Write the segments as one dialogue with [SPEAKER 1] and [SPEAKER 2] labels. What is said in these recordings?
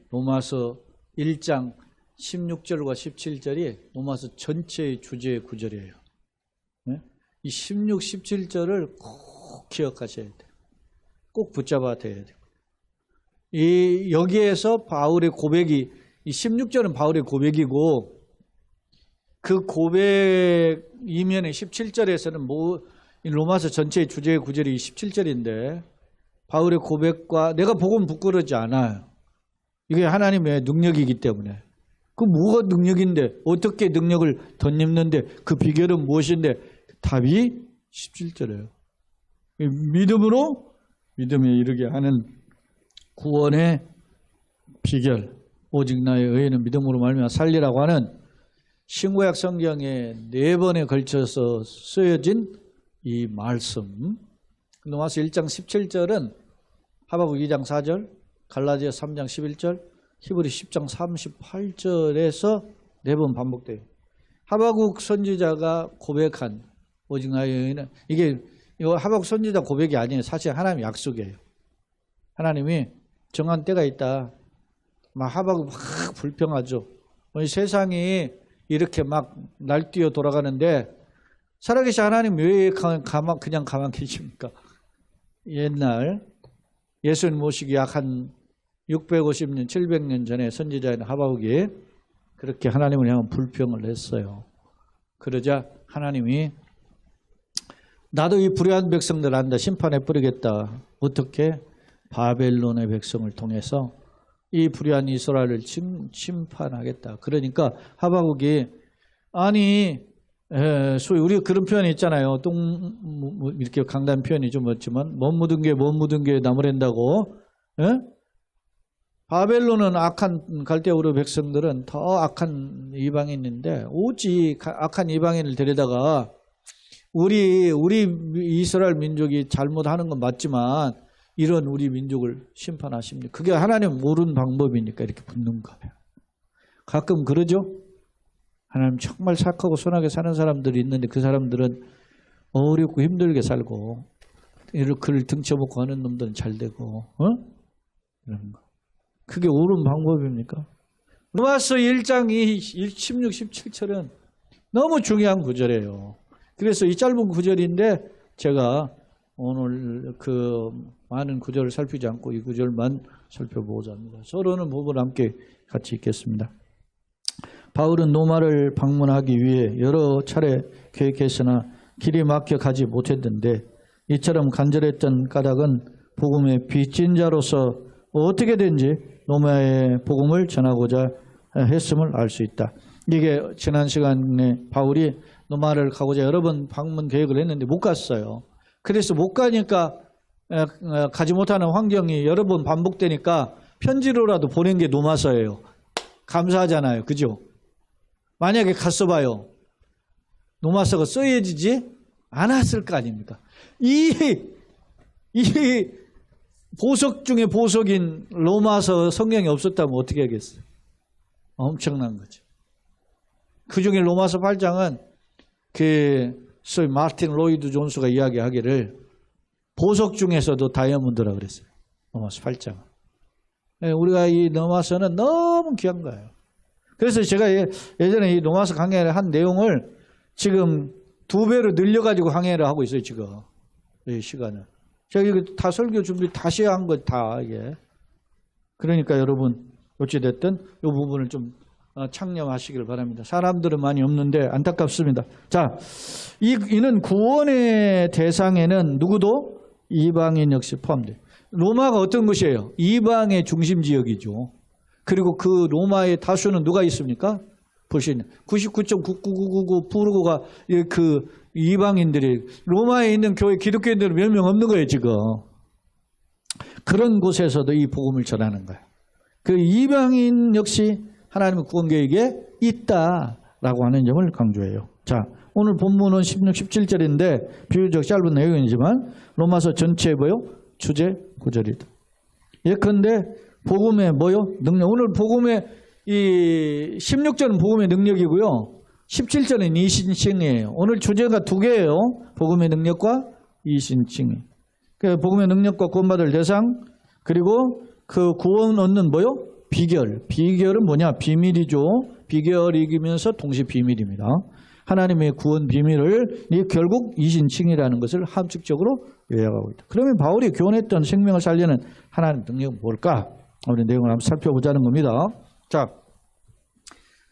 [SPEAKER 1] 로마서 1장 16절과 17절이 로마서 전체의 주제의 구절이에요. 네? 이 16, 17절을 꼭 기억하셔야 돼요. 꼭 붙잡아야 돼요. 여기에서 바울의 고백이, 이 16절은 바울의 고백이고, 그 고백 이면의 17절에서는 로마서 전체의 주제의 구절이 17절인데, 바울의 고백과 내가 복음 부끄러지 않아요. 이게 하나님의 능력이기 때문에. 그 뭐가 능력인데, 어떻게 능력을 덧입는데, 그 비결은 무엇인데, 답이 17절이에요. 믿음에 이르게 하는 구원의 비결, 오직 나의 의인은 믿음으로 말미암아 살리라고 하는 신구약 성경에 4번에 걸쳐서 쓰여진 이 말씀. 로마서 1장 17절은 하박국 2장 4절, 갈라디아 3장 11절, 히브리 10장 38절에서 4번 반복돼요. 하박국 선지자가 고백한 오직 나의 의인은, 이게 하박국 선지자 고백이 아니에요. 사실 하나님의 약속이에요. 하나님이 정한 때가 있다. 막 하박국 막 불평하죠. 세상이 이렇게 막 날뛰어 돌아가는데 살아계신 하나님 왜 그냥 가만 계십니까? 옛날 예수님 모시기 약 한 650년, 700년 전에 선지자인 하박국이 그렇게 하나님을 향한 불평을 했어요. 그러자 하나님이 나도 이 불의한 백성들 한다. 심판해 뿌리겠다. 어떻게? 바벨론의 백성을 통해서 이 불의한 이스라엘을 심판하겠다. 그러니까 하박국이 아니 소위 우리가 그런 표현이 있잖아요. 이렇게 강단 표현이 좀 없지만 못 묻은 게 나무랜다고. 바벨론은 악한 갈대우르 백성들은 더 악한 이방인인데 오직 악한 이방인을 데려다가 우리 이스라엘 민족이 잘못하는 건 맞지만 이런 우리 민족을 심판하십니까? 그게 하나님 모르는 방법이니까 이렇게 붙는 거예요. 가끔 그러죠? 하나님 정말 착하고 선하게 사는 사람들이 있는데 그 사람들은 어렵고 힘들게 살고 그를 등쳐먹고 하는 놈들은 잘 되고 이런 거. 그게 옳은 방법입니까? 로마서 1장 16, 17절은 너무 중요한 구절이에요. 그래서 이 짧은 구절인데 제가 오늘 그 많은 구절을 살피지 않고 이 구절만 살펴보고자 합니다. 서로는 부분 함께 같이 읽겠습니다. 바울은 로마를 방문하기 위해 여러 차례 계획했으나 길이 막혀 가지 못했는데 이처럼 간절했던 까닭은 복음의 빚진 자로서 어떻게든지 로마의 복음을 전하고자 했음을 알 수 있다. 이게 지난 시간에 바울이 로마를 가고자 여러 번 방문 계획을 했는데 못 갔어요. 그래서 못 가니까 가지 못하는 환경이 여러 번 반복되니까 편지로라도 보낸 게 로마서예요. 감사하잖아요. 그죠? 만약에 갔어 봐요. 로마서가 써야지지 않았을 거 아닙니까? 이 보석 중에 보석인 로마서 성경이 없었다면 어떻게 하겠어요? 엄청난 거죠. 그 중에 로마서 8장은 소위 마틴 로이드 존스가 이야기하기를 보석 중에서도 다이아몬드라고 그랬어요. 로마서 8장은. 우리가 이 로마서는 너무 귀한 거예요. 그래서 제가 예전에 이 로마서 강해를 한 내용을 지금 2배로 늘려가지고 강해를 하고 있어요, 지금. 이 시간을. 제가 이거 다 설교 준비 다시 한 거 다, 이게. 그러니까 여러분, 어찌됐든 이 부분을 좀 창념하시길 바랍니다. 사람들은 많이 없는데 안타깝습니다. 자, 이는 구원의 대상에는 누구도 이방인 역시 포함돼요. 로마가 어떤 곳이에요? 이방의 중심 지역이죠. 그리고 그 로마의 다수는 누가 있습니까? 보시는 99.99999%가 그 이방인들이 로마에 있는 교회 기독교인들은 몇 명 없는 거예요, 지금. 그런 곳에서도 이 복음을 전하는 거예요. 그 이방인 역시 하나님의 구원 계획에 있다라고 하는 점을 강조해요. 자, 오늘 본문은 16, 17절인데 비교적 짧은 내용이지만 로마서 전체에 뭐요? 주제 구절이다. 예컨대 복음의 뭐요? 능력. 오늘 복음의 이 16절은 복음의 능력이고요. 17절은 이신칭이에요. 오늘 주제가 2개예요. 복음의 능력과 이신칭이. 그 복음의 능력과 구원받을 대상, 그리고 그 구원 얻는 뭐요? 비결은 뭐냐? 비밀이죠. 비결이면서 동시에 비밀입니다. 하나님의 구원 비밀을 결국 이신칭이라는 것을 함축적으로 요약하고 있다. 그러면 바울이 교훈했던 생명을 살리는 하나님 능력은 뭘까? 우리 내용을 한번 살펴보자는 겁니다. 자,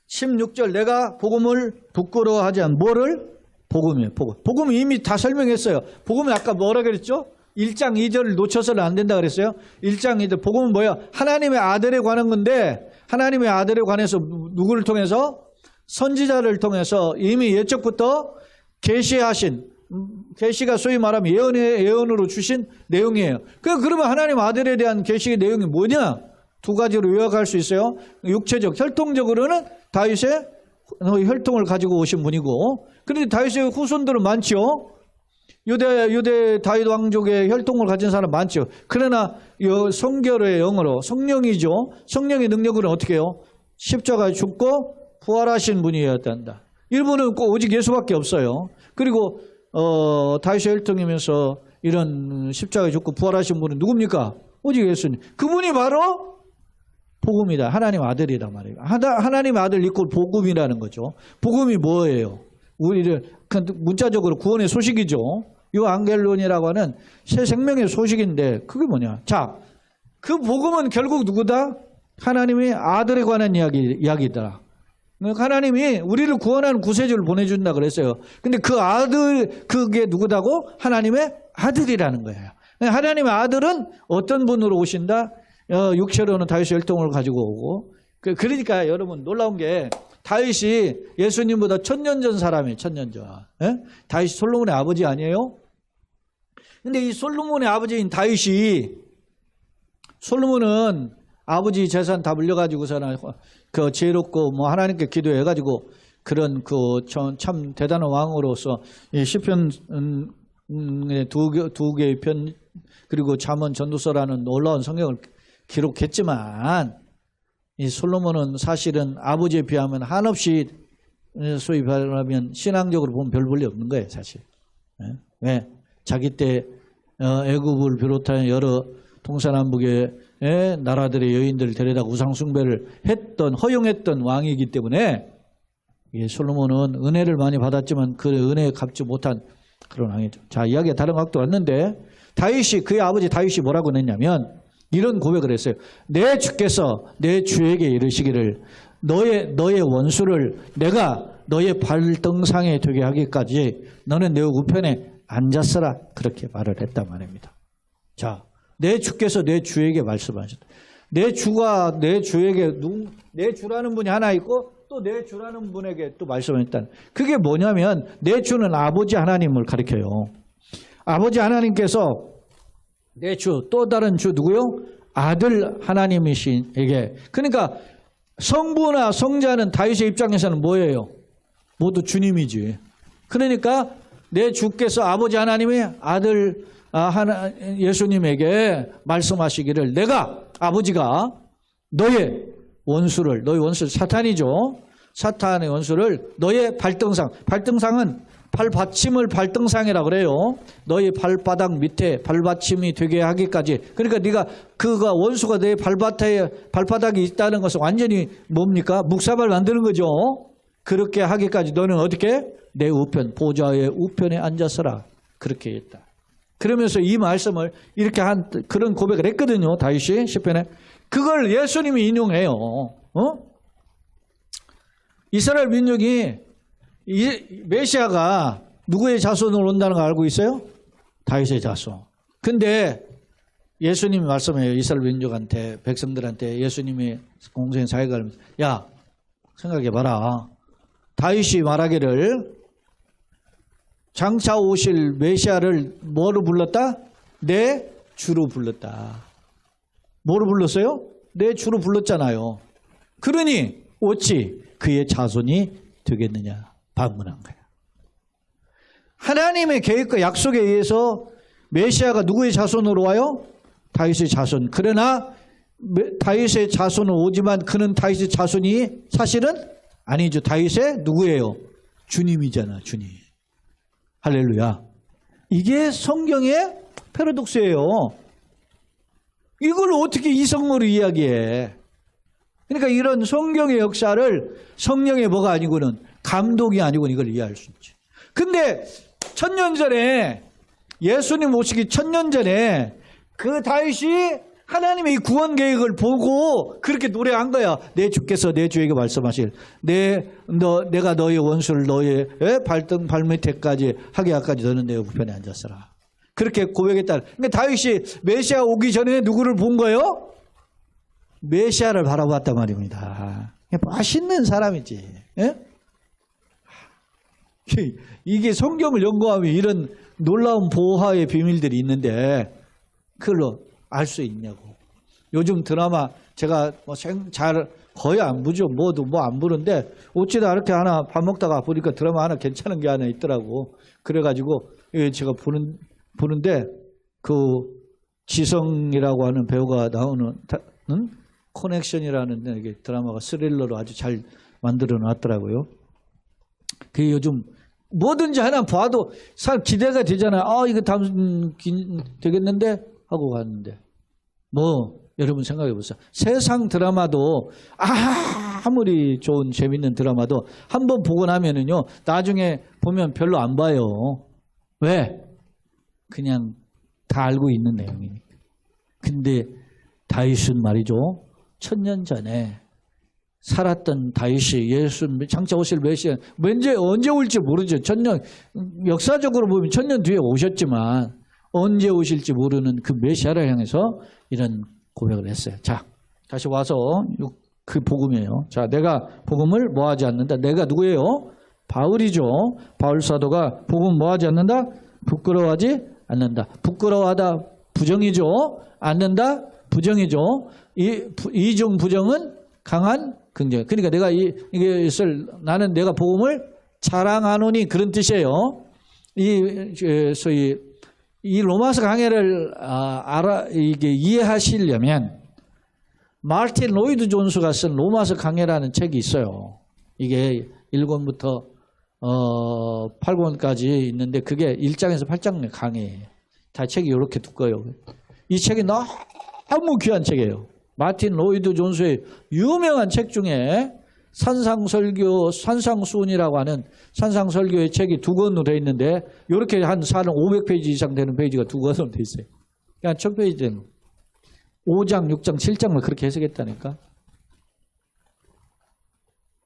[SPEAKER 1] 16절 내가 복음을 부끄러워하지 않은 뭐를? 복음이에요. 복음은 이미 다 설명했어요. 복음이 아까 뭐라 그랬죠? 1장 2절을 놓쳐서는 안 된다 그랬어요. 1장 2절 복음은 뭐야? 하나님의 아들에 관한 건데 하나님의 아들에 관해서 누구를 통해서? 선지자를 통해서 이미 예적부터 계시하신 계시가 소위 말하면 예언으로 주신 내용이에요. 그러면 하나님 아들에 대한 계시의 내용이 뭐냐? 두 가지로 요약할 수 있어요. 육체적, 혈통적으로는 다윗의 혈통을 가지고 오신 분이고, 그런데 다윗의 후손들은 많죠. 유대 다윗 왕족의 혈통을 가진 사람 많죠. 그러나 성결의 영으로 성령이죠. 성령의 능력으로는 어떻게 해요? 십자가에 죽고 부활하신 분이었단다. 일부는 오직 예수밖에 없어요. 그리고 다윗의 혈통이면서 이런 십자가에 죽고 부활하신 분은 누굽니까? 오직 예수님. 그분이 바로 복음이다. 하나님 아들이다 말이에요. 하나님 아들 이꼴 복음이라는 거죠. 복음이 뭐예요? 우리를 문자적으로 구원의 소식이죠. 요앙겔론이라고 하는 새 생명의 소식인데 그게 뭐냐? 자, 그 복음은 결국 누구다? 하나님의 아들에 관한 이야기다. 하나님이 우리를 구원하는 구세주를 보내준다 그랬어요. 근데 그 아들, 그게 누구다고? 하나님의 아들이라는 거예요. 하나님의 아들은 어떤 분으로 오신다? 육체로는 다윗의 혈통을 가지고 오고. 그러니까 여러분 놀라운 게 다윗이 예수님보다 1000년 전 사람이에요. 1000년 전. 다윗이 솔로몬의 아버지 아니에요? 근데 이 솔로몬의 아버지인 다윗이, 솔로몬은 아버지 재산 다 물려가지고서는 그 지혜롭고 뭐 하나님께 기도해가지고 그런 그 참 대단한 왕으로서 이 시편 두 개의 편 그리고 잠언 전도서라는 놀라운 성경을 기록했지만 이 솔로몬은 사실은 아버지에 비하면 한없이 소위 말하면 신앙적으로 보면 별 볼일 없는 거예요, 사실. 왜? 자기 때 애굽을 비롯한 여러 동서남북의 나라들의 여인들을 데려다가 우상숭배를 허용했던 왕이기 때문에 솔로몬은 은혜를 많이 받았지만 그 은혜에 갚지 못한 그런 왕이죠. 자, 이야기가 다른 각도 왔는데 그의 아버지 다윗이 뭐라고 했냐면 이런 고백을 했어요. 내 주께서 내 주에게 이르시기를 너의 원수를 내가 너의 발등상에 되게 하기까지 너는 내 우편에 앉았으라 그렇게 말을 했단 말입니다. 자, 내 주께서 내 주에게 말씀하셨다. 내 주가 내 주에게 내 주라는 분이 하나 있고 또 내 주라는 분에게 또 말씀했다. 그게 뭐냐면 내 주는 아버지 하나님을 가리켜요. 아버지 하나님께서 내 주, 또 다른 주 누구요? 아들 하나님이신에게. 그러니까 성부나 성자는 다윗의 입장에서는 뭐예요? 모두 주님이지. 그러니까 내 주께서 아버지 하나님의 아들 예수님에게 말씀하시기를 내가 아버지가 너의 원수 사탄이죠. 사탄의 원수를 너의 발등상은 발받침을 발등상이라고 그래요. 너의 발바닥 밑에 발받침이 되게 하기까지. 그러니까 네가 그가 원수가 내 발바닥이 있다는 것은 완전히 뭡니까? 묵사발 만드는 거죠. 그렇게 하기까지 너는 어떻게? 내 우편, 보좌의 우편에 앉아서라. 그렇게 했다. 그러면서 이 말씀을 이렇게 그런 고백을 했거든요. 다윗이 시편에. 그걸 예수님이 인용해요. 이스라엘 민족이 메시아가 누구의 자손으로 온다는 거 알고 있어요? 다윗의 자손. 근데 예수님이 말씀해요. 이스라엘 민족한테, 백성들한테 예수님이 공생 사회가 하면서 야, 생각해봐라. 다윗이 말하기를 장차 오실 메시아를 뭐로 불렀다? 내 주로 불렀다. 뭐로 불렀어요? 내 주로 불렀잖아요. 그러니 어찌 그의 자손이 되겠느냐 반문한 거야. 하나님의 계획과 약속에 의해서 메시아가 누구의 자손으로 와요? 다윗의 자손. 그러나 다윗의 자손은 오지만 그는 다윗의 자손이 사실은 아니죠. 다윗의 누구예요? 주님이잖아. 주님. 할렐루야. 이게 성경의 패러독스예요. 이걸 어떻게 이성으로 이야기해? 그러니까 이런 성경의 역사를 성령의 뭐가 아니고는 감독이 아니고는 이걸 이해할 수 있지. 근데 1000년 전에 예수님 오시기 1000년 전에 그 다윗이 하나님의 이 구원 계획을 보고 그렇게 노래한 거야. 내 주께서 내 주에게 말씀하실 내가 너의 원수를 너의 발밑에까지 하게 하까지 너는 내 우편에 앉았으라. 그렇게 고백했다. 그러니까 다윗이 메시아 오기 전에 누구를 본 거예요? 메시아를 바라봤단 말입니다. 맛있는 사람이지. 예? 이게 성경을 연구하면 이런 놀라운 보화의 비밀들이 있는데 그걸로 알 수 있냐고. 요즘 드라마 제가 잘 거의 안 보죠. 뭐도 뭐 안 보는데 어찌다 이렇게 하나 밥 먹다가 보니까 드라마 하나 괜찮은 게 하나 있더라고. 그래가지고 제가 보는데 그 지성이라고 하는 배우가 나오는 커넥션이라는 이게 드라마가 스릴러로 아주 잘 만들어 놨더라고요. 그게 요즘 뭐든지 하나 봐도 사람 기대가 되잖아요. 아, 이거 다음 되겠는데 하고 갔는데 뭐 여러분 생각해 보세요. 세상 드라마도 아무리 좋은 재밌는 드라마도 한번 보고 나면은요 나중에 보면 별로 안 봐요. 왜? 그냥 다 알고 있는 내용이니까. 근데 다윗은 말이죠. 1000년 전에 살았던 다윗이 예수 장차 오실 메시아 언제 올지 모르죠. 1000년 역사적으로 보면 1000년 뒤에 오셨지만 언제 오실지 모르는 그 메시아를 향해서 이런 고백을 했어요. 자, 다시 와서 그 복음이에요. 자, 내가 복음을 뭐하지 않는다. 내가 누구예요? 바울이죠. 바울 사도가 복음 뭐하지 않는다? 부끄러워하지 않는다. 부끄러워하다 부정이죠. 않는다 부정이죠. 이중 부정은 강한 긍정. 그러니까 내가 이것을 나는 내가 복음을 자랑하노니 그런 뜻이에요. 소위 이 로마서 강해를 이게 이해하시려면 마르틴 로이드 존스가 쓴 로마서 강해라는 책이 있어요. 이게 1권부터 8권까지 있는데 그게 1장에서 8장 강해예요. 다 책이 이렇게 두꺼워요. 이 책이 너무 귀한 책이에요. 마틴 로이드 존스의 유명한 책 중에 산상수훈이라고 하는 산상설교의 책이 2권으로 되어 있는데 이렇게 한 500페이지 이상 되는 페이지가 2권으로 되어 있어요. 그러니까 첫 페이지는 5장, 6장, 7장을 그렇게 해석했다니까.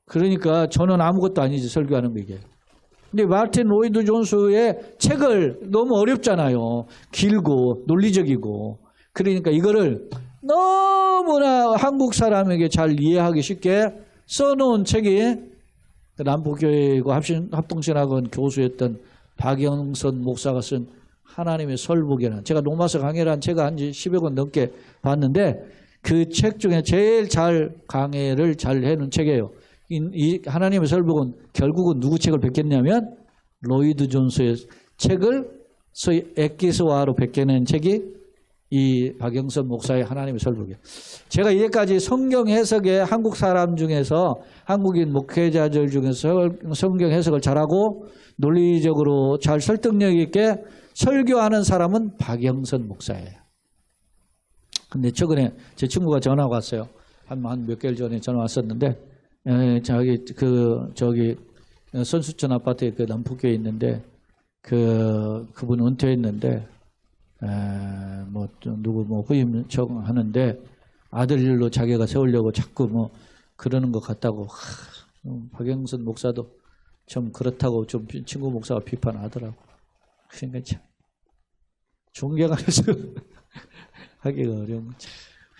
[SPEAKER 1] 그러니까 저는 아무것도 아니지 설교하는 거 이게. 근데 마틴 로이드 존스의 책을 너무 어렵잖아요. 길고 논리적이고. 그러니까 이거를 너무나 한국 사람에게 잘 이해하기 쉽게 써놓은 책이 남북교회고 합동신학원 교수였던 박영선 목사가 쓴 하나님의 설복이라는, 제가 로마서 강해라는 책을 한 지 10여 권 넘게 봤는데 그 책 중에 제일 잘 강해를 잘 해놓은 책이에요. 이 하나님의 설복은 결국은 누구 책을 뵙겠냐면 로이드 존스의 책을 소위 엑기스화로 베껴낸 책이 이 박영선 목사의 하나님의 설복이에요. 제가 이제까지 성경 해석에 한국 사람 중에서 한국인 목회자들 중에서 성경 해석을 잘하고 논리적으로 잘 설득력 있게 설교하는 사람은 박영선 목사예요. 근데 최근에 제 친구가 전화가 왔어요. 한 몇 개월 전에 전화 왔었는데 저기 선수촌 아파트에 그 남북교에 있는데 그분 은퇴했는데 누구 후임 하는데 아들 일로 자기가 세우려고 자꾸 그러는 것 같다고. 박영선 목사도 좀 그렇다고 좀 친구 목사가 비판하더라고. 그러니까 참 존경하면서 하기가 어려운 거죠.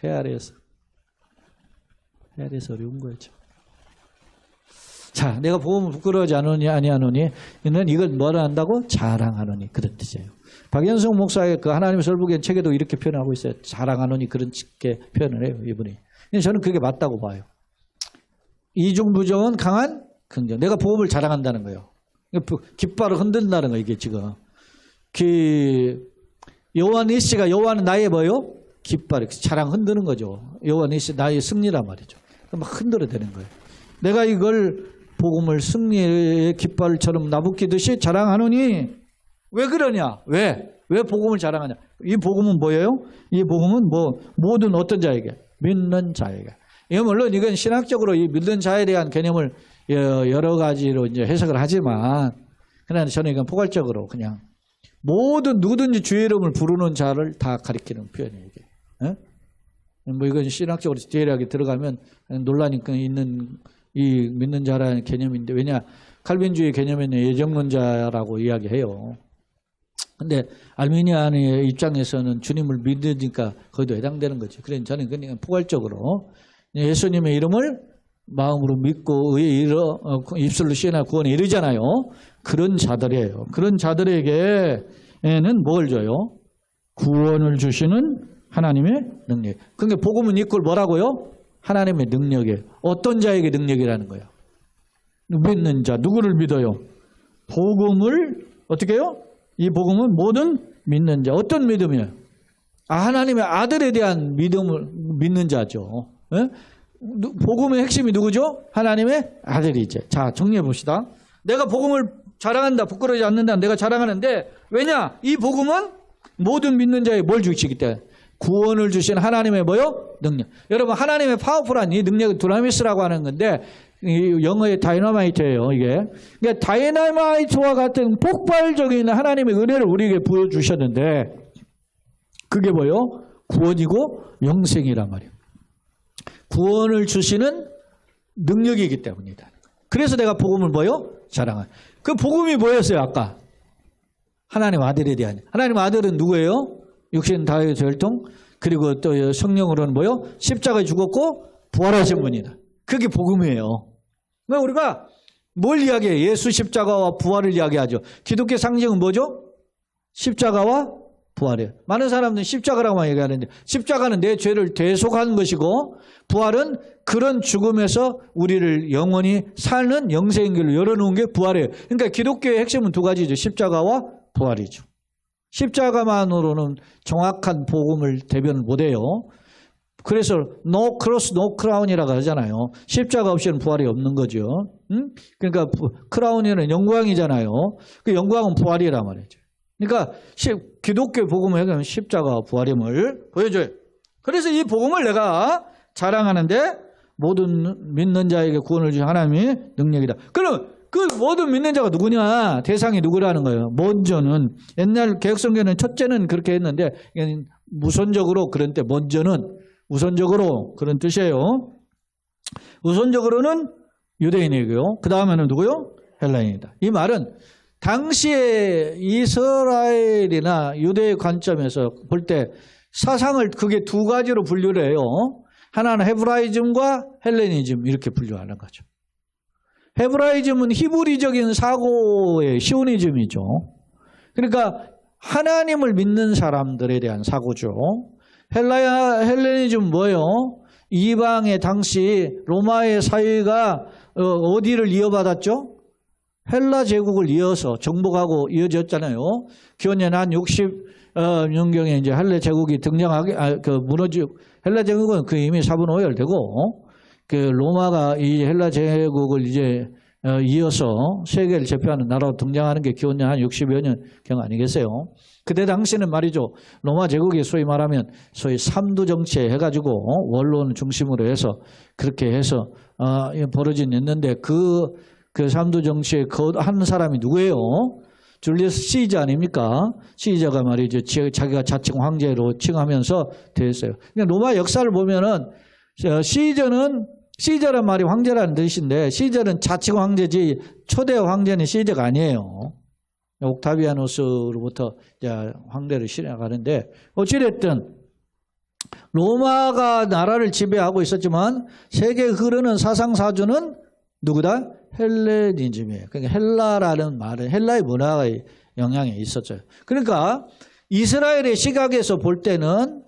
[SPEAKER 1] 헤아려서 어려운 거죠. 자, 내가 복음을 부끄러워하지 않으니 아니하노니 이는 이걸 뭐라 한다고? 자랑하노니 그런 뜻이에요. 박연성 목사의 그 하나님의 설복의 책에도 이렇게 표현하고 있어요. 자랑하노니 그런 식의 표현을 해요, 이분이. 저는 그게 맞다고 봐요. 이중부정은 강한 긍정. 내가 복음을 자랑한다는 거예요. 깃발을 흔든다는 거예요, 이게 지금. 여호와 니시가 여호와는 나의 뭐요? 깃발. 자랑 흔드는 거죠. 여호와 니시 나의 승리란 말이죠. 막 흔들어대는 거예요. 내가 이걸 복음을 승리의 깃발처럼 나부끼듯이 자랑하노니 왜 그러냐? 왜 복음을 자랑하냐? 이 복음은 뭐예요? 이 복음은 모든 어떤 자에게? 믿는 자에게. 물론 이건 신학적으로 이 믿는 자에 대한 개념을 여러 가지로 이제 해석을 하지만, 그러나 저는 이건 포괄적으로 그냥 모든 누구든지 주의 이름을 부르는 자를 다 가리키는 표현이에요, 이게. 뭐 이건 신학적으로 디테일하게 들어가면 논란이 있는 이 믿는 자라는 개념인데, 왜냐, 칼빈주의 개념에는 예정론자라고 이야기해요. 근데 알미니안의 입장에서는 주님을 믿으니까 거기도 해당되는 거죠. 그래서 저는 그냥 포괄적으로 예수님의 이름을 마음으로 믿고 입술로 시인하고 구원에 이르잖아요. 그런 자들이에요. 그런 자들에게는 뭘 줘요? 구원을 주시는 하나님의 능력. 그러니까 복음은 이꼴 뭐라고요? 하나님의 능력이에요. 어떤 자에게 능력이라는 거예요? 믿는 자. 누구를 믿어요? 복음을 어떻게 해요? 이 복음은 모든 믿는 자. 어떤 믿음이에요? 하나님의 아들에 대한 믿음을 믿는 자죠. 예? 복음의 핵심이 누구죠? 하나님의 아들이죠. 자, 정리해 봅시다. 내가 복음을 자랑한다, 부끄러워하지 않는다, 내가 자랑하는데, 왜냐? 이 복음은 모든 믿는 자에 뭘 주시기 때문에 구원을 주신 하나님의 뭐요? 능력. 여러분, 하나님의 파워풀한 이 능력을 두나미스라고 하는 건데, 영어의 다이너마이트예요, 이게. 그러니까 다이너마이트와 같은 폭발적인 하나님의 은혜를 우리에게 부여주셨는데, 그게 뭐요? 구원이고 영생이란 말이에요. 구원을 주시는 능력이기 때문이다. 그래서 내가 복음을 뭐요? 자랑한. 그 복음이 뭐였어요, 아까? 하나님 아들에 대한. 하나님 아들은 누구예요? 육신 다의 절통, 그리고 또 성령으로는 뭐요? 십자가에 죽었고 부활하신 분이다. 그게 복음이에요. 그러니까 우리가 뭘 이야기해요? 예수 십자가와 부활을 이야기하죠. 기독교 상징은 뭐죠? 십자가와 부활이에요. 많은 사람들은 십자가라고만 얘기하는데, 십자가는 내 죄를 대속한 것이고, 부활은 그런 죽음에서 우리를 영원히 사는 영생의 길로 열어놓은 게 부활이에요. 그러니까 기독교의 핵심은 두 가지죠. 십자가와 부활이죠. 십자가만으로는 정확한 복음을 대변을 못해요. 그래서 no cross, no crown이라고 하잖아요. 십자가 없이는 부활이 없는 거죠. 그러니까 크라운이는 영광이잖아요. 그 영광은 부활이란 말이죠. 그러니까 기독교 복음을 해가면 십자가와 부활임을 보여줘요. 그래서 이 복음을 내가 자랑하는데, 모든 믿는 자에게 구원을 주신 하나님의 능력이다. 그럼 그 모든 믿는 자가 누구냐? 대상이 누구라는 거예요. 먼저는, 옛날 개혁성경에는 첫째는 그렇게 했는데, 무선적으로 그런 때, 먼저는 우선적으로 그런 뜻이에요. 우선적으로는 유대인이고요. 그 다음에는 누구요? 헬라인이다. 이 말은 당시에 이스라엘이나 유대의 관점에서 볼 때 사상을 그게 두 가지로 분류를 해요. 하나는 헤브라이즘과 헬레니즘, 이렇게 분류하는 거죠. 헤브라이즘은 히브리적인 사고의 시오니즘이죠. 그러니까 하나님을 믿는 사람들에 대한 사고죠. 헬레니즘은 뭐예요? 이방의 당시 로마의 사회가 어디를 이어받았죠? 헬라 제국을 이어서 정복하고 이어졌잖아요. 기원전 한 60년경에 이제 헬라 제국이 등장하게, 헬라 제국은 그 이미 사분오열되고, 그 로마가 이 헬라 제국을 이제 이어서 세계를 제패하는 나라로 등장하는 게 기원전 한 60여 년경 아니겠어요? 그때 당시는 말이죠. 로마 제국이 소위 말하면 소위 삼두 정치 해가지고 원론 중심으로 해서 그렇게 해서 벌어진 했는데, 그 삼두 정치의 한 사람이 누구예요? 줄리어스 시저 아닙니까? 시저가 말이죠. 자기가 자칭 황제로 칭하면서 됐어요. 그러니까 로마 역사를 보면은 시저란 말이 황제라는 뜻인데, 시저는 자칭 황제지 초대 황제는 시저가 아니에요. 옥타비아누스로부터 황대를 시작하는데, 어찌됐든 로마가 나라를 지배하고 있었지만 세계에 흐르는 사상사주는 누구다? 헬레니즘이에요. 그러니까 헬라라는 말은 헬라의 문화의 영향이 있었죠. 그러니까 이스라엘의 시각에서 볼 때는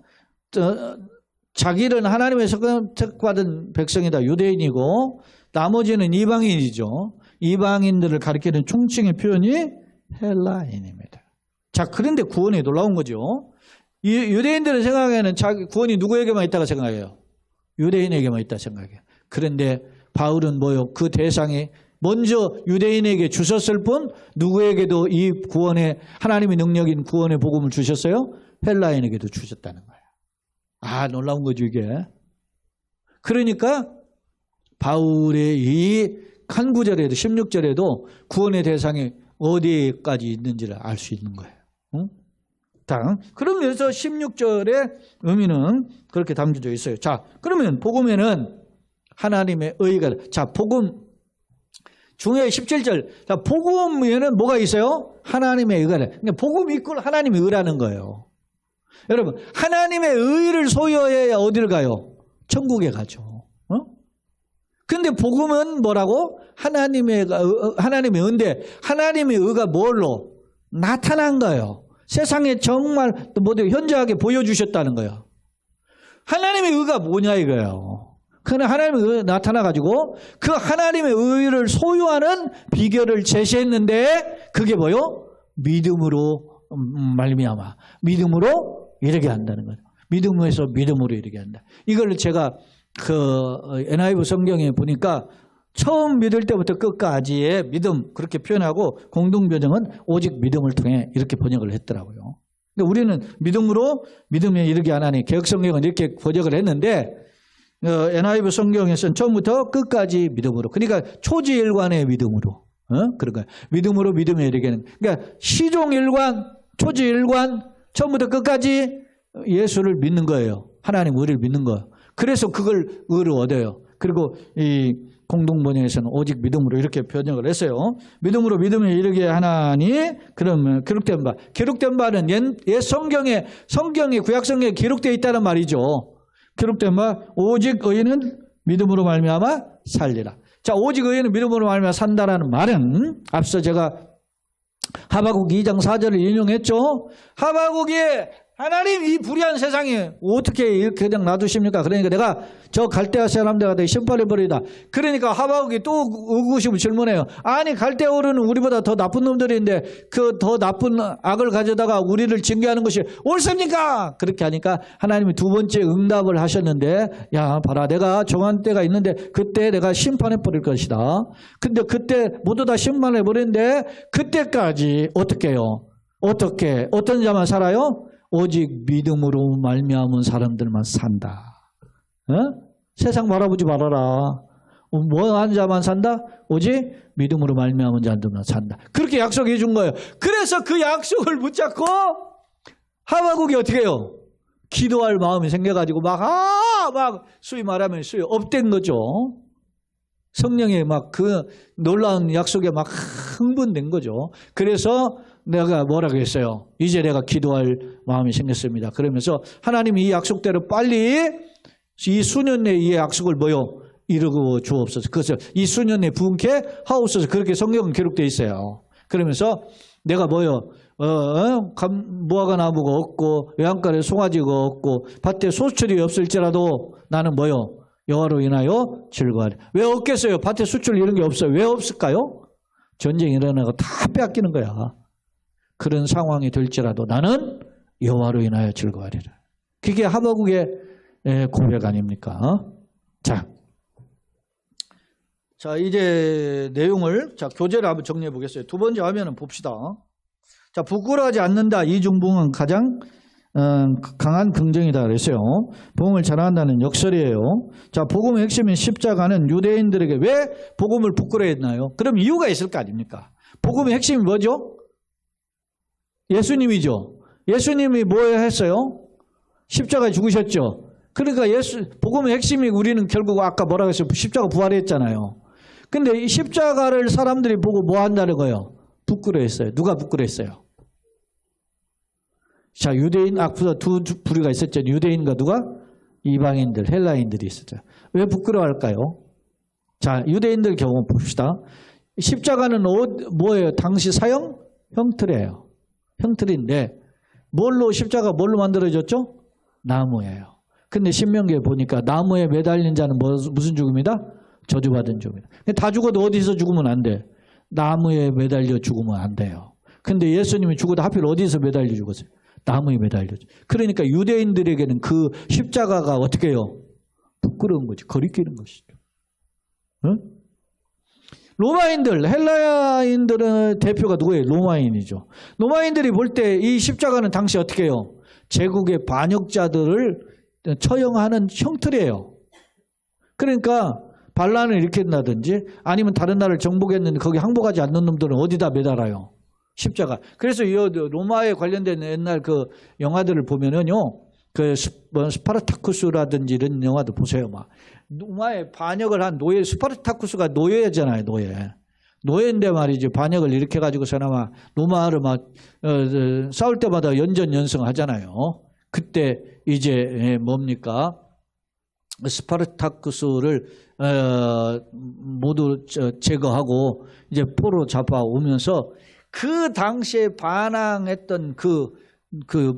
[SPEAKER 1] 자기는 하나님의 선택받은 백성이다, 유대인이고, 나머지는 이방인이죠. 이방인들을 가리키는 총칭의 표현이 헬라인입니다. 자, 그런데 구원이 놀라운 거죠. 유대인들의 생각에는 자기 구원이 누구에게만 있다고 생각해요? 유대인에게만 있다 생각해요. 그런데 바울은 뭐요? 그 대상이 먼저 유대인에게 주셨을 뿐 누구에게도 이 구원의 하나님의 능력인 구원의 복음을 주셨어요? 헬라인에게도 주셨다는 거예요. 놀라운 거죠, 이게. 그러니까 바울의 이 한 구절에도 16절에도 구원의 대상이 어디까지 있는지를 알 수 있는 거예요. 응? 그러면서 16절의 의미는 그렇게 담겨져 있어요. 자, 그러면 복음에는 하나님의 의가, 자, 복음 중에 17절. 자, 복음에는 뭐가 있어요? 하나님의 의가. 그러니까 복음 이꼴 하나님의 의라는 거예요. 여러분, 하나님의 의를 소유해야 어디를 가요? 천국에 가죠. 근데 복음은 뭐라고? 하나님의 의인데, 하나님의 의가 뭘로? 나타난 거예요. 세상에 정말 모두 현저하게 보여주셨다는 거예요. 하나님의 의가 뭐냐 이거예요. 그러나 하나님의 의가 나타나가지고 그 하나님의 의를 소유하는 비결을 제시했는데 그게 뭐요? 믿음으로 말미암아. 믿음으로 이르게 한다는 거예요. 믿음에서 믿음으로 이르게 한다. 이걸 제가 NIV 성경에 보니까 처음 믿을 때부터 끝까지의 믿음 그렇게 표현하고 공동번역은 오직 믿음을 통해 이렇게 번역을 했더라고요. 근데 우리는 믿음으로 믿음에 이르게 하나니 개혁성경은 이렇게 번역을 했는데 NIV 성경에서는 처음부터 끝까지 믿음으로, 그러니까 초지일관의 믿음으로, 그러니까 믿음으로 믿음에 이르게 하는, 그러니까 시종일관, 초지일관, 처음부터 끝까지 예수를 믿는 거예요. 하나님 의를 믿는 거예요. 그래서 그걸 의를 얻어요. 그리고 이 공동번역에서는 오직 믿음으로 이렇게 번역을 했어요. 믿음으로 믿음에 이르게 하나니, 그러면 기록된 바는 옛 성경에 구약 성경에 기록되어 있다는 말이죠. 기록된 바 오직 의인은 믿음으로 말미암아 살리라. 자, 오직 의인은 믿음으로 말미암아 산다라는 말은 앞서 제가 하박국 2장 4절을 인용했죠. 하박국이 하나님 이 불의한 세상에 어떻게 이렇게 그냥 놔두십니까? 그러니까 내가 저 갈대아 사람들한테 심판해버리다. 그러니까 하박국이 또 의구심을 질문해요. 아니 갈대아어른은 우리보다 더 나쁜 놈들인데 그 더 나쁜 악을 가져다가 우리를 징계하는 것이 옳습니까? 그렇게 하니까 하나님이 두 번째 응답을 하셨는데, 야 봐라, 내가 정한 때가 있는데 그때 내가 심판해버릴 것이다. 근데 그때 모두 다 심판해버리는데 그때까지 어떻게 해요? 어떤 자만 살아요? 오직 믿음으로 말미암은 사람들만 산다. 세상 바라보지 말아라. 뭐 한 자만 산다? 오직 믿음으로 말미암은 자들만 산다. 그렇게 약속해 준 거예요. 그래서 그 약속을 붙잡고 하박국이 어떻게 해요? 기도할 마음이 생겨가지고 막 소위 말하면 업된 거죠. 성령의 막 그 놀라운 약속에 막 흥분된 거죠. 그래서 내가 뭐라고 했어요? 이제 내가 기도할 마음이 생겼습니다. 그러면서 하나님이 이 약속대로 빨리 이 수년 내에 이 약속을 이루고 주옵소서. 그래서 이 수년 내에 부흥케 하옵소서. 그렇게 성경은 기록되어 있어요. 그러면서 내가 무화과 나무가 없고 외양간에 송아지가 없고 밭에 소출이 없을지라도 나는 여호와로 인하여 즐거워하리. 왜 없겠어요? 밭에 수출 이런 게 없어요. 왜 없을까요? 전쟁이 일어나고 다 빼앗기는 거야. 그런 상황이 될지라도 나는 여호와로 인하여 즐거워하리라. 그게 하박국의 고백 아닙니까? 자, 이제 내용을 교재를 한번 정리해 보겠어요. 두 번째 화면은 봅시다. 자, 부끄러워하지 않는다. 이 중봉은 가장 강한 긍정이다 그랬어요. 복음을 전한다는 역설이에요. 자, 복음의 핵심인 십자가는 유대인들에게 왜 복음을 부끄러워했나요? 그럼 이유가 있을 거 아닙니까? 복음의 핵심이 뭐죠? 예수님이죠. 예수님이 뭐 했어요? 십자가에 죽으셨죠. 그러니까 복음의 핵심이 우리는 결국 아까 뭐라고 했어요? 십자가 부활했잖아요. 근데 이 십자가를 사람들이 보고 뭐 한다는 거예요? 부끄러워했어요. 누가 부끄러워했어요? 자, 유대인, 앞서 두 부류가 있었죠. 유대인과 누가? 이방인들, 헬라인들이 있었죠. 왜 부끄러워할까요? 자, 유대인들 경우 봅시다. 십자가는 뭐예요? 당시 사형? 형틀이에요. 형틀인데 십자가 뭘로 만들어졌죠? 나무예요. 근데 신명기에 보니까 나무에 매달린 자는 무슨 죽음이다? 저주받은 죽음이다. 다 죽어도 어디서 죽으면 안 돼? 나무에 매달려 죽으면 안 돼요. 근데 예수님이 죽어도 하필 어디서 매달려 죽었어요? 나무에 매달렸죠. 그러니까 유대인들에게는 그 십자가가 어떻게 해요? 부끄러운 거지. 거리끼는 것이죠. 응? 로마인들, 헬라인들의 대표가 누구예요? 로마인이죠. 로마인들이 볼 때 이 십자가는 당시 어떻게 해요? 제국의 반역자들을 처형하는 형틀이에요. 그러니까 반란을 일으킨다든지 아니면 다른 나라를 정복했는데 거기 항복하지 않는 놈들은 어디다 매달아요? 십자가. 그래서 이 로마에 관련된 옛날 그 영화들을 보면은요, 그 스파르타쿠스라든지 이런 영화도 보세요. 막 로마에 반역을 한 노예, 스파르타쿠스가 노예잖아요, 노예. 노예인데 말이지 반역을 일으켜가지고서나마 로마를 막 싸울 때마다 연전연승하잖아요. 그때 이제 뭡니까? 스파르타쿠스를 모두 제거하고 이제 포로 잡아오면서 그 당시에 반항했던 그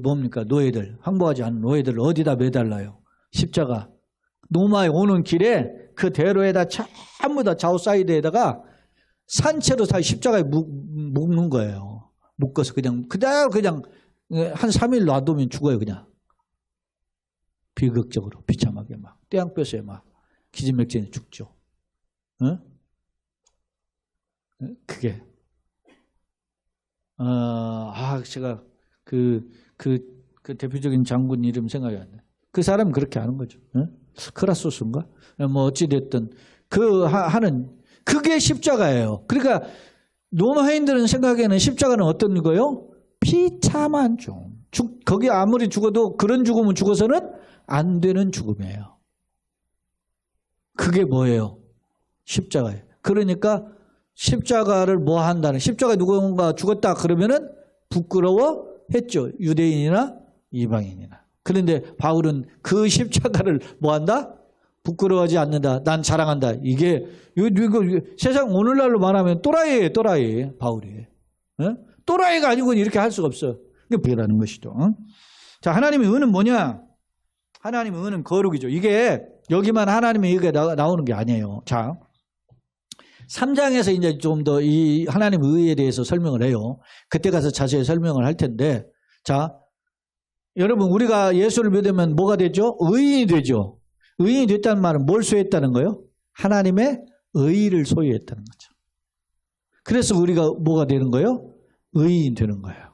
[SPEAKER 1] 뭡니까? 노예들, 항복하지 않은 노예들을 어디다 매달라요? 십자가. 로마에 오는 길에 그 대로에다 전부 다 좌우사이드에다가 산채로 다 십자가에 묶는 거예요. 묶어서 그냥 한 3일 놔두면 죽어요, 그냥. 비극적으로, 비참하게 막. 떼양볕에 막 기진맥진에 죽죠. 어? 그게. 제가 그 대표적인 장군 이름 생각이 안 나요. 그 사람은 그렇게 하는 거죠. 어? 크라소스인가? 뭐 어찌됐든 하는 그게 십자가예요. 그러니까 로마인들은 생각에는 십자가는 어떤 거요? 비참한 죽음. 거기 아무리 죽어도 그런 죽음은 죽어서는 안 되는 죽음이에요. 그게 뭐예요? 십자가예요. 그러니까 십자가를 뭐 한다는, 십자가에 누군가 죽었다 그러면은 부끄러워했죠. 유대인이나 이방인이나. 그런데 바울은 그 십자가를 뭐 한다? 부끄러워하지 않는다. 난 자랑한다. 이거 세상 오늘날로 말하면 또라이예요, 또라이. 바울이. 어? 또라이가 아니고는 이렇게 할 수가 없어. 이게 뭐라는 것이죠. 어? 자, 하나님의 은은 뭐냐? 하나님의 은은 거룩이죠. 이게 여기만 하나님의 의가 나오는 게 아니에요. 자, 3장에서 이제 좀 더 이 하나님의 의에 대해서 설명을 해요. 그때 가서 자세히 설명을 할 텐데, 자, 여러분 우리가 예수를 믿으면 뭐가 되죠? 의인이 되죠. 의인이 됐다는 말은 뭘 소유했다는 거예요? 하나님의 의를 소유했다는 거죠. 그래서 우리가 뭐가 되는 거예요? 의인이 되는 거예요.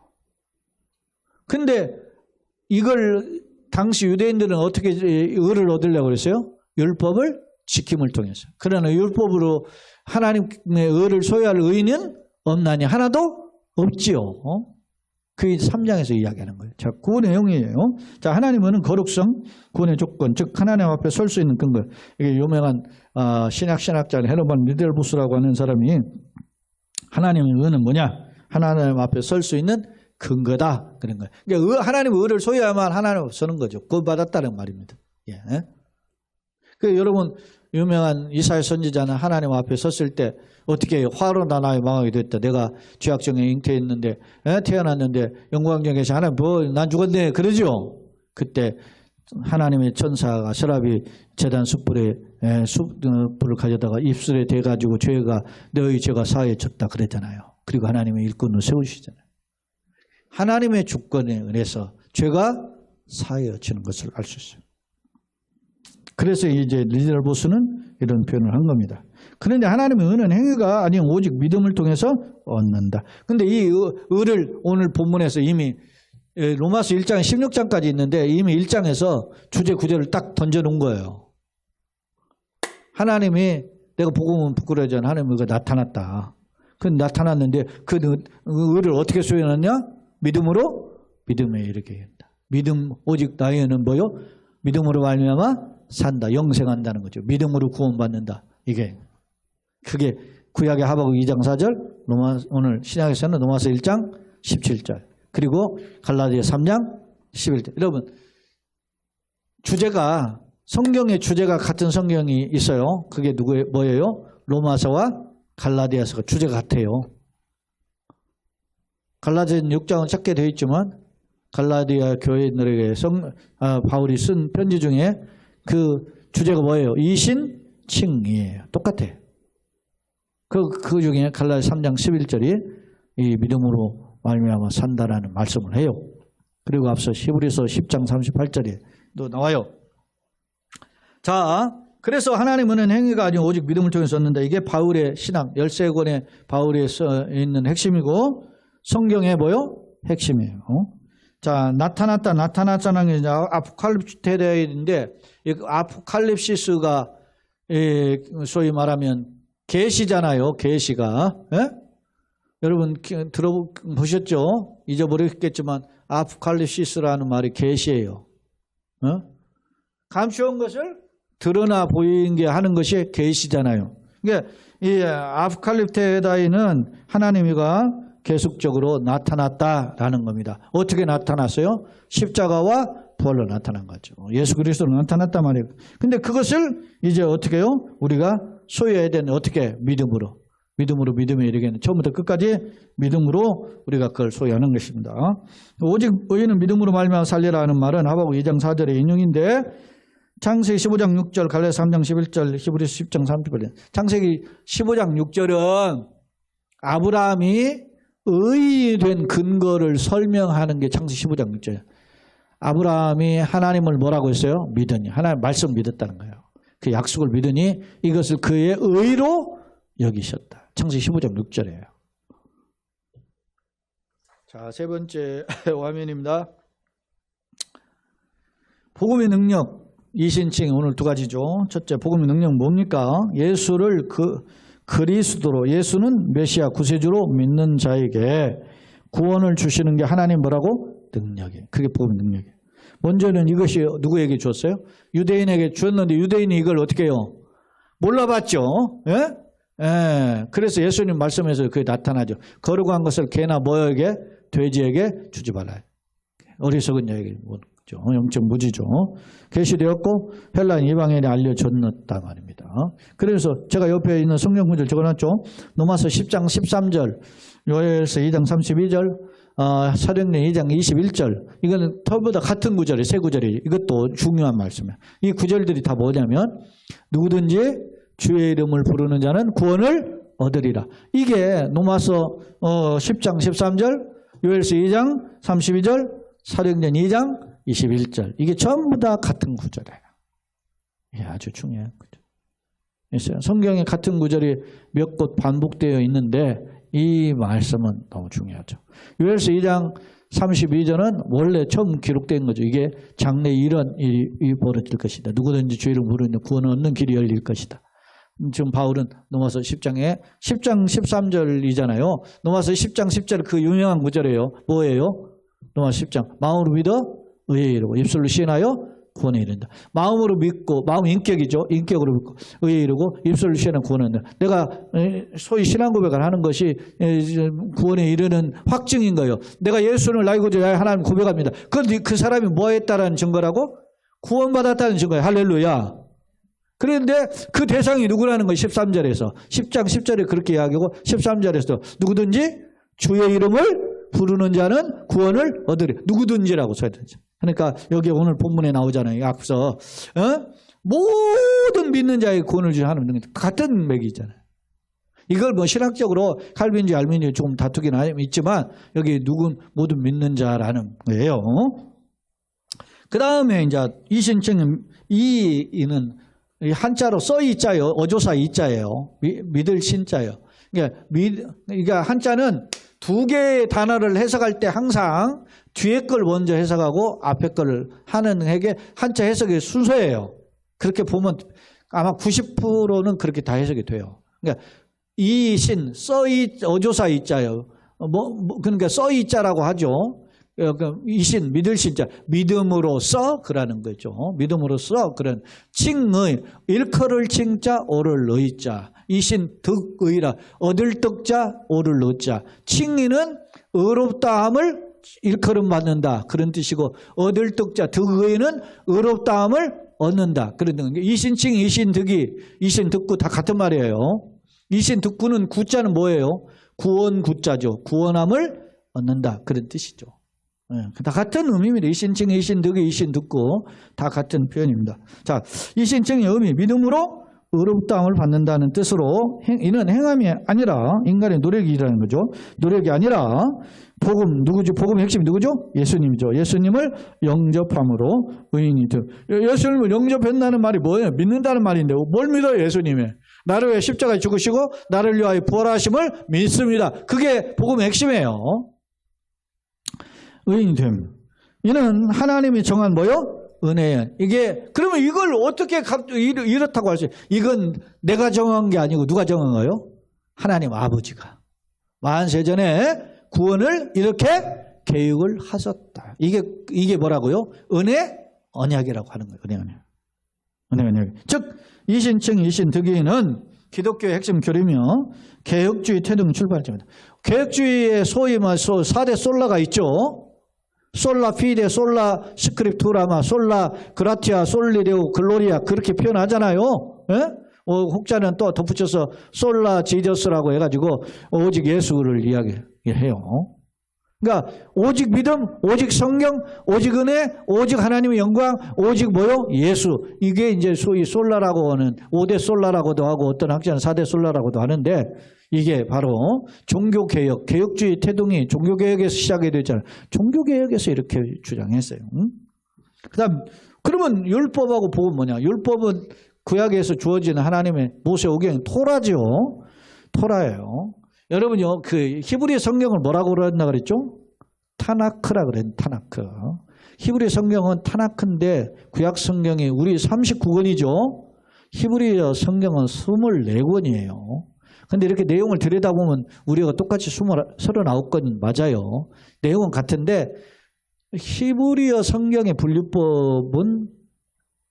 [SPEAKER 1] 근데 이걸 당시 유대인들은 어떻게 의를 얻으려고 그랬어요? 율법을 지킴을 통해서. 그러나 율법으로 하나님의 의를 소유할 의인은 없나니 하나도 없지요. 그 3장에서 이야기하는 거예요. 자, 구원의 내용이에요. 자, 하나님은 거룩성, 구원의 조건, 즉 하나님 앞에 설 수 있는 근거. 이게 유명한 신학자 헤르만 미델부스라고 하는 사람이 하나님의 의는 뭐냐? 하나님 앞에 설 수 있는 근거다. 그런 거예요. 그러니까 하나님의 의를 소유해야만 하나님 앞에 서는 거죠. 구원받았다는 말입니다. 예. 그 여러분 유명한 이사야 선지자는 하나님 앞에 섰을 때 어떻게 해요? 화로 나나의 망하게 됐다. 내가 죄악정에 잉태했는데 태어났는데 영광중에 계신 하나님 난 죽었네. 그러죠. 그때 하나님의 천사가 서랍이 제단 숯불에 숯불을 가져다가 입술에 대가지고 죄가 너희 죄가 사해졌다 그랬잖아요. 그리고 하나님의 일꾼을 세우시잖아요. 하나님의 주권에 의해서 죄가 사해지는 것을 알 수 있어요. 그래서 이제 리더보스는 이런 표현을 한 겁니다. 그런데 하나님의 의는 행위가 아닌 오직 믿음을 통해서 얻는다. 근데 이 의를 오늘 본문에서 이미 로마서 1장 16장까지 있는데 이미 1장에서 주제 구절을 딱 던져놓은 거예요. 하나님이 내가 복음은 부끄러워하지 않은 하나님의 의가 나타났다. 그 나타났는데 그 의를 어떻게 소유하느냐? 믿음으로 믿음에 이르게 한다. 믿음 오직 나의 의는 뭐요? 믿음으로 말미암아 산다. 영생한다는 거죠. 믿음으로 구원받는다. 이게 그게 구약의 하박국 2장 4절, 오늘 신약에서는 로마서 1장 17절, 그리고 갈라디아 3장 11절. 여러분 주제가 성경의 주제가 같은 성경이 있어요. 그게 뭐예요? 로마서와 갈라디아서가 주제가 같아요. 갈라디아 6장은 작게 되어 있지만 갈라디아 교회인들에게 바울이 쓴 편지 중에 그 주제가 뭐예요? 이신칭이에요. 똑같아. 그 중에 갈라디아 3장 11절이 이 믿음으로 말미암아 산다라는 말씀을 해요. 그리고 앞서 히브리서 10장 38절에 또 나와요. 자, 그래서 하나님은 행위가 아니고 오직 믿음을 통해서 얻는다. 이게 바울의 신학 13권의 바울에 써 있는 핵심이고 성경의 뭐요? 핵심이에요. 자, 나타났다는 게 아포칼립스 테레인데 아포칼립시스가 소위 말하면 계시잖아요. 계시가. 예? 여러분 들어보셨죠? 잊어버렸겠지만 아포칼립시스라는 말이 계시예요. 어? 감추온 것을 드러나 보이는 게 하는 것이 계시잖아요. 그러니까 이 아포칼립테다이는 하나님이가 계속적으로 나타났다라는 겁니다. 어떻게 나타났어요? 십자가와 부활로 나타난 거죠. 예수 그리스도로 나타났단 말이에요. 근데 그것을 이제 어떻게 해요? 우리가 소유해야 되는 어떻게? 믿음으로 믿음에 이르게는 처음부터 끝까지 믿음으로 우리가 그걸 소유하는 것입니다. 오직 의인은 믿음으로 말미암아 살리라 하는 말은 하박국 2장 4절의 인용인데 창세기 15장 6절, 갈라디아 3장 11절, 히브리서 10장 30절. 창세기 15장 6절은 아브라함이 의된 근거를 설명하는 게 창세기 15장 6절이에요. 아브라함이 하나님을 뭐라고 했어요? 믿으니. 하나님 말씀 믿었다는 거예요. 그 약속을 믿으니 이것을 그의 의로 여기셨다. 창세기 15장 6절이에요. 자, 세 번째 화면입니다. 복음의 능력, 이신칭 오늘 두 가지죠. 첫째, 복음의 능력 뭡니까? 예수를 그리스도로, 예수는 메시아 구세주로 믿는 자에게 구원을 주시는 게 하나님 뭐라고? 능력이에요. 그게 복음의 능력이에요. 먼저는 이것이 누구에게 줬어요? 유대인에게 줬는데 유대인이 이걸 어떻게 해요? 몰라봤죠. 예? 예. 그래서 예수님 말씀에서 그게 나타나죠. 거룩한 것을 개나 뭐에게? 돼지에게 주지 말아요. 어리석은 자에게 뭐죠? 영적 무지죠. 계시되었고 헬라인 이방인에 알려졌다 말입니다. 그래서 제가 옆에 있는 성경 구절 적어놨죠. 로마서 10장 13절, 요엘서 2장 32절, 사도행전 2장 21절. 이거는 터보다 같은 구절이에요. 세 구절이에요. 이것도 중요한 말씀이에요. 이 구절들이 다 뭐냐면 누구든지 주의 이름을 부르는 자는 구원을 얻으리라. 이게 로마서 10장 13절, 요엘서 2장 32절, 사도행전 2장 21절. 이게 전부 다 같은 구절이에요. 이게 아주 중요한 구절. 성경에 같은 구절이 몇 곳 반복되어 있는데 이 말씀은 너무 중요하죠. 요엘서 2장 32절은 원래 처음 기록된 거죠. 이게 장래 이런 일이 벌어질 것이다. 누구든지 주의 이름을 부르는 구원을 얻는 길이 열릴 것이다. 지금 바울은 로마서 10장 13절이잖아요. 로마서 10장 10절 그 유명한 구절이에요. 뭐예요? 로마서 10장. 마음으로 믿어 의에 이르고 입술로 시인하여 구원에 이른다. 마음으로 믿고, 마음 인격이죠. 인격으로 믿고 의에 이르고 입술로 시인하여 구원에 이른다. 내가 소위 신앙 고백을 하는 것이 구원에 이르는 확증인 거예요. 내가 예수를 나의 구주야 하나님 고백합니다. 그런데 그 사람이 뭐 했다라는 증거라고? 구원받았다는 증거예요. 할렐루야. 그런데 그 대상이 누구라는 거예요. 13절에서. 10장 10절에 그렇게 이야기하고 13절에서 누구든지 주의 이름을 부르는 자는 구원을 얻으리. 누구든지라고 써야되죠. 그러니까 여기 오늘 본문에 나오잖아요. 앞서 모든 믿는 자에게 구원을 주는 하나님 같은 맥이잖아요. 이걸 뭐 신학적으로 칼빈주의 알민주의 조금 다투기는 있지만 여기 모든 믿는 자라는 거예요. 그 다음에 이제 이신칭 이는 한자로 써 이자요. 어조사 이자예요. 믿을 신자예요. 그러니까 한자는 두 개의 단어를 해석할 때 항상 뒤에 걸 먼저 해석하고 앞에 걸 하는 해게 한자 해석의 순서예요. 그렇게 보면 아마 90%는 그렇게 다 해석이 돼요. 그러니까 이신 어조사 이자예요. 그러니까 써 이자라고 하죠. 이신 믿을 신자 믿음으로써 그라는 거죠. 믿음으로써 그런 칭의 일컬을 칭자 오를 의자 이신 득의라 얻을 덕자 오를 의자 칭의는 의롭다함을 일컬음 받는다 그런 뜻이고 얻을 덕자 득의는 의롭다함을 얻는다 그런 뜻. 이신칭 이신득이 이신득구 다 같은 말이에요. 이신득구는 구자는 뭐예요? 구원 구자죠. 구원함을 얻는다 그런 뜻이죠. 다 같은 의미입니다. 이신칭, 이신득이, 이신득구 다 같은 표현입니다. 자, 이신칭의 의미 믿음으로 의롭다함을 받는다는 뜻으로 이는 행함이 아니라 인간의 노력이라는 거죠. 노력이 아니라 복음 누구죠? 복음의 핵심이 누구죠? 예수님이죠. 예수님을 영접함으로 의인이 되. 예수님을 영접한다는 말이 뭐예요? 믿는다는 말인데 뭘 믿어요? 예수님의 나를 위해 십자가에 죽으시고 나를 위하여 부활하심을 믿습니다. 그게 복음의 핵심이에요. 의인이 됨. 이는 하나님이 정한 뭐요? 은혜예요. 이게 그러면 이걸 어떻게 이렇다고 할 수 있어요? 이건 내가 정한 게 아니고 누가 정한 거예요? 하나님 아버지가 만세전에 구원을 이렇게 계획을 하셨다. 이게 뭐라고요? 은혜 언약이라고 하는 거예요. 은혜 언약. 즉 이신청 이신득의는 기독교의 핵심 교리며 개혁주의 태동 출발점입니다. 개혁주의의 소위 말해서 4대 솔라가 있죠. 솔라 피데, 솔라 스크립투라마, 솔라 그라티아, 솔리레오, 글로리아 그렇게 표현하잖아요. 예? 혹자는 또 덧붙여서 솔라 지저스라고 해가지고 오직 예수를 이야기해요. 그러니까 오직 믿음, 오직 성경, 오직 은혜, 오직 하나님의 영광, 오직 뭐요? 예수. 이게 이제 소위 솔라라고 하는 5대 솔라라고도 하고 어떤 학자는 4대 솔라라고도 하는데 이게 바로 종교개혁, 개혁주의 태동이 종교개혁에서 시작이 됐잖아요. 종교개혁에서 이렇게 주장했어요. 그다음 그러면 율법하고 복음 뭐냐? 율법은 구약에서 주어지는 하나님의 모세오경 토라죠. 토라예요. 여러분요, 그 히브리 성경을 뭐라고 그랬나 그랬죠? 타나크라 그랬는데 타나크. 히브리 성경은 타나크인데 구약 성경이 우리 39권이죠. 히브리 성경은 24권이에요. 근데 이렇게 내용을 들여다보면 우리가 똑같이 39권 맞아요. 내용은 같은데 히브리어 성경의 분류법은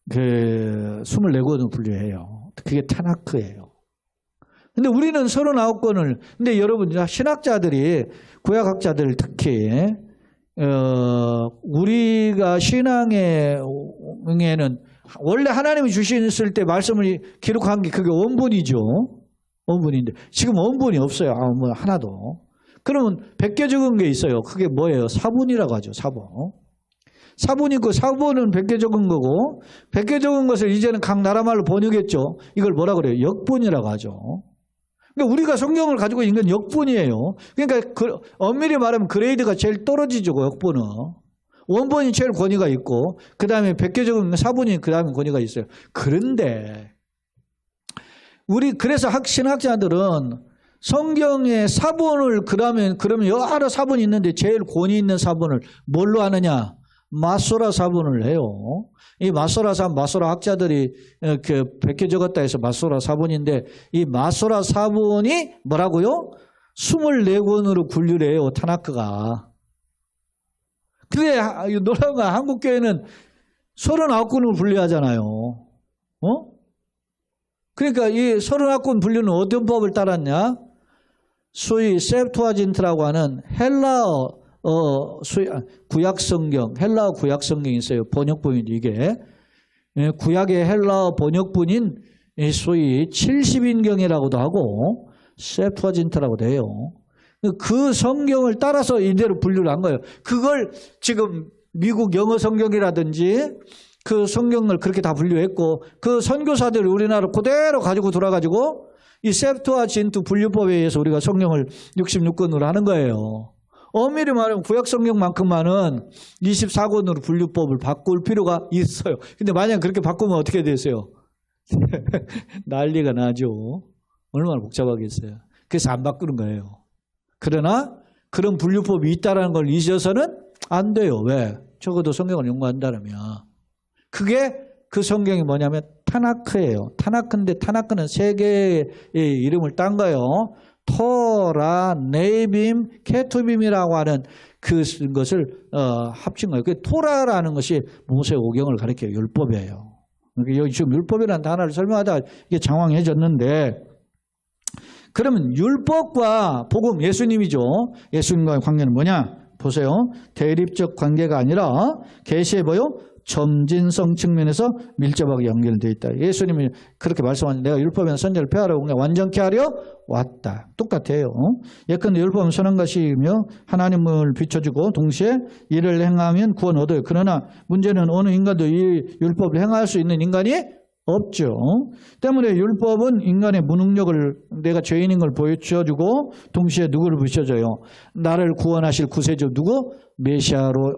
[SPEAKER 1] 그 24권을 분류해요. 그게 타나크예요. 근데 우리는 39권을, 근데 여러분, 신학자들이, 구약학자들 특히, 우리가 신앙에는 원래 하나님이 주셨을 때 말씀을 기록한 게 그게 원본이죠. 원본인데. 지금 원본이 없어요. 뭐 하나도. 그러면 100개 적은 게 있어요. 그게 뭐예요? 사본이라고 하죠. 사본. 사본이 그 사본은 100개 적은 거고, 100개 적은 것을 이제는 각 나라 말로 번역했죠. 이걸 뭐라 그래요? 역본이라고 하죠. 그러니까 우리가 성경을 가지고 있는 건 역본이에요. 그러니까 엄밀히 말하면 그레이드가 제일 떨어지죠. 역본은. 원본이 제일 권위가 있고 그 다음에 100개 적은 사본이 그 다음에 권위가 있어요. 그런데 그래서 신학자들은 성경의 사본을 그러면 여러 사본이 있는데 제일 권위 있는 사본을 뭘로 하느냐? 마소라 사본을 해요. 이 마소라 학자들이 그 100개 적었다 해서 마소라 사본인데 이 마소라 사본이 뭐라고요? 24권으로 분류를 해요. 타나크가. 근데 놀라운 건 한국교회는 39권으로 분류하잖아요. 그러니까 이 39권 분류는 어떤 법을 따랐냐? 소위 셉투아진트라고 하는 헬라어 구약 성경, 헬라어 구약 성경이 있어요. 번역본인데 이게 구약의 헬라어 번역본인 소위 70인경이라고도 하고 셉투아진트라고도 해요. 그 성경을 따라서 이대로 분류를 한 거예요. 그걸 지금 미국 영어 성경이라든지 그 성경을 그렇게 다 분류했고 그 선교사들이 우리나라 그대로 가지고 돌아가지고 이 셉투아진트 분류법에 의해서 우리가 성경을 66권으로 하는 거예요. 엄밀히 말하면 구약 성경만큼만은 24권으로 분류법을 바꿀 필요가 있어요. 근데 만약 그렇게 바꾸면 어떻게 되세요? 난리가 나죠. 얼마나 복잡하겠어요. 그래서 안 바꾸는 거예요. 그러나 그런 분류법이 있다는 걸 잊어서는 안 돼요. 왜? 적어도 성경을 연구한다면. 그게 그 성경이 뭐냐면 타나크예요. 타나크인데 타나크는 세 개의 이름을 딴 거예요. 토라, 네빔, 케투빔이라고 하는 그것을 합친 거예요. 그 토라라는 것이 모세오경을 가리켜요. 율법이에요. 그러니까 지금 율법이라는 단어를 설명하다가 이게 장황해졌는데 그러면 율법과 복음, 예수님이죠. 예수님과의 관계는 뭐냐? 보세요. 대립적 관계가 아니라 계시에 보여 점진성 측면에서 밀접하게 연결되어 있다. 예수님이 그렇게 말씀하는데 내가 율법에는 선지자를 폐하러 온 게 완전케 하려 왔다. 똑같아요. 예컨대 율법은 선한 것이며 하나님을 비춰주고 동시에 이를 행하면 구원 얻어요. 그러나 문제는 어느 인간도 이 율법을 행할 수 있는 인간이 없죠. 때문에 율법은 인간의 무능력을 내가 죄인인 걸 보여주고 동시에 누구를 비춰줘요? 나를 구원하실 구세주 누구? 메시아로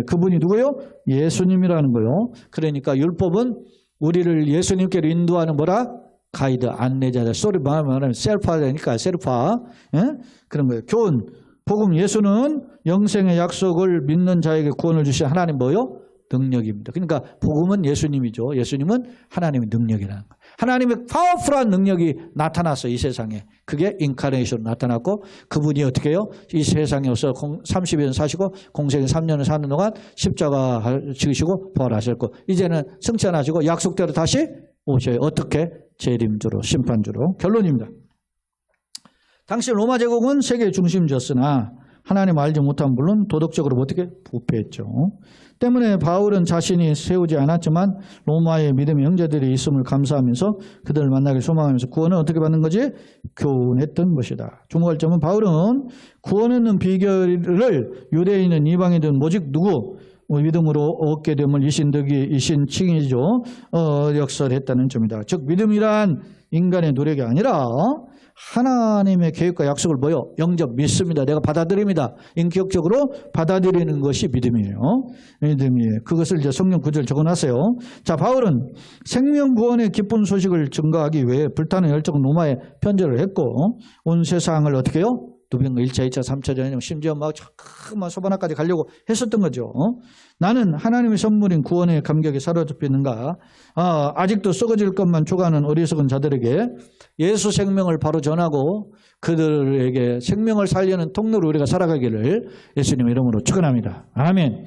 [SPEAKER 1] 그분이 누구요? 예수님이라는 거요. 그러니까 율법은 우리를 예수님께로 인도하는 뭐라? 가이드, 안내자다. 소리 말하면 셀파니까 셀파. 예? 그런 거예요. 교훈. 복음 예수는 영생의 약속을 믿는 자에게 구원을 주신 하나님 뭐요? 능력입니다. 그러니까 복음은 예수님이죠. 예수님은 하나님의 능력이라는 거예요. 하나님의 파워풀한 능력이 나타났어 이 세상에. 그게 인카네이션으로 나타났고 그분이 어떻게 해요? 이 세상에 오셔서 30년 사시고 공생에 3년을 사는 동안 십자가 지으시고 부활하셨고 이제는 승천하시고 약속대로 다시 오셔요. 어떻게? 재림주로 심판주로. 결론입니다. 당시 로마 제국은 세계의 중심지였으나 하나님 알지 못한 물론 도덕적으로 어떻게 부패했죠. 때문에 바울은 자신이 세우지 않았지만 로마의 믿음의 형제들이 있음을 감사하면서 그들을 만나길 소망하면서 구원은 어떻게 받는 거지? 교훈했던 것이다. 주목할 점은 바울은 구원하는 비결을 유대인은 이방인은 오직 누구? 믿음으로 얻게 됨을 이신 칭이죠. 역설했다는 점이다. 즉 믿음이란 인간의 노력이 아니라 하나님의 계획과 약속을 뭐요? 영접 믿습니다. 내가 받아들입니다. 인격적으로 받아들이는 것이 믿음이에요. 믿음이에요. 그것을 이제 성경 구절 적어놨어요. 자, 바울은 생명 구원의 기쁜 소식을 증거하기 위해 불타는 열정 로마에 편지를 했고 온 세상을 어떻게 해요? 누군가 1차, 2차, 3차 전쟁 심지어 막 자꾸만 소바나까지 가려고 했었던 거죠. 나는 하나님의 선물인 구원의 감격에 사로잡히는가? 아직도 썩어질 것만 초과하는 어리석은 자들에게 예수 생명을 바로 전하고 그들에게 생명을 살리는 통로로 우리가 살아가기를 예수님의 이름으로 축원합니다. 아멘.